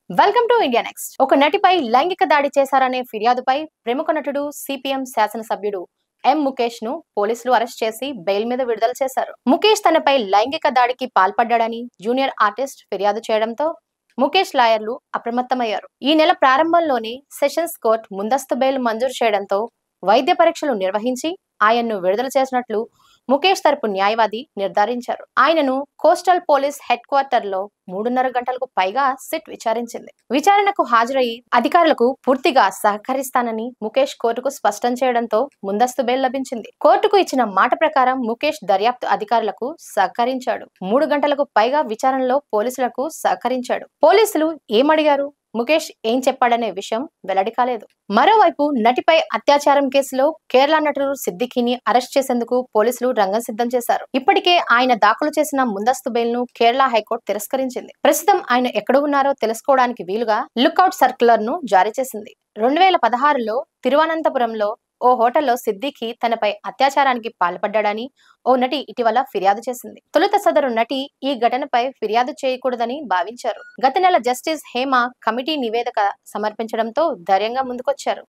Welcome to India next. ఒక నటిపై లైంగిక దాడి చేశారనే ఫిర్యాదుపై ప్రముఖ నటుడు సిపిఎం శాసనసభ్యుడు ముఖేష్ ను పోలీసులు అరెస్ట్ చేసి బెయిల్ మీద విడుదల చేశారు. ముఖేష్ తనపై లైంగిక దాడికి పాల్పడ్డాడని జూనియర్ ఆర్టిస్ట్ ఫిర్యాదు చేయడంతో ముఖేష్ లాయర్లు అప్రమత్తమయ్యారు. ఈ నెల ప్రారంభంలోనే సెషన్స్ కోర్టు ముందస్తు బెయిల్ మంజూరు చేయడంతో వైద్య పరీక్షలు నిర్వహించి ఆయన్ను విడుదల చేసినట్లు ముఖేష్ తరపు న్యాయవాది నిర్ధారించారు. ఆయనను కోస్టల్ పోలీస్ హెడ్ క్వార్టర్ లో 3.5 గంటలకు పైగా సిట్ విచారించింది. విచారణకు హాజరై అధికారులకు పూర్తిగా సహకరిస్తానని ముఖేష్ కోర్టుకు స్పష్టం చేయడంతో ముందస్తు బెయిల్ లభించింది. కోర్టుకు ఇచ్చిన మాట ప్రకారం ముఖేష్ దర్యాప్తు అధికారులకు సహకరించాడు. 3 గంటలకు పైగా విచారణలో పోలీసులకు సహకరించాడు. పోలీసులు ఏమడిగారు, ముఖేష్ ఏం చెప్పాడనే విషయం వెల్లడి కాలేదు. మరోవైపు నటిపై అత్యాచారం కేసులో కేరళ నటుడు సిద్దిఖీని అరెస్ట్ చేసేందుకు పోలీసులు రంగం సిద్ధం చేశారు. ఇప్పటికే ఆయన దాఖలు చేసిన ముందస్తు బెయిల్ ను కేరళ హైకోర్టు తిరస్కరించింది. ప్రస్తుతం ఆయన ఎక్కడ ఉన్నారో తెలుసుకోవడానికి వీలుగా లుక్అవుట్ సర్క్యులర్ ను జారీ చేసింది. 2016లో తిరువనంతపురంలో ఓ హోటల్లో సిద్దిఖీ తనపై అత్యాచారానికి పాల్పడ్డాడని ఓ నటి ఇటీవల ఫిర్యాదు చేసింది. తొలుత సదరు నటి ఈ ఘటనపై ఫిర్యాదు చేయకూడదని భావించారు. గత నెల జస్టిస్ హేమ కమిటీ నివేదిక సమర్పించడంతో ధైర్యంగా ముందుకొచ్చారు.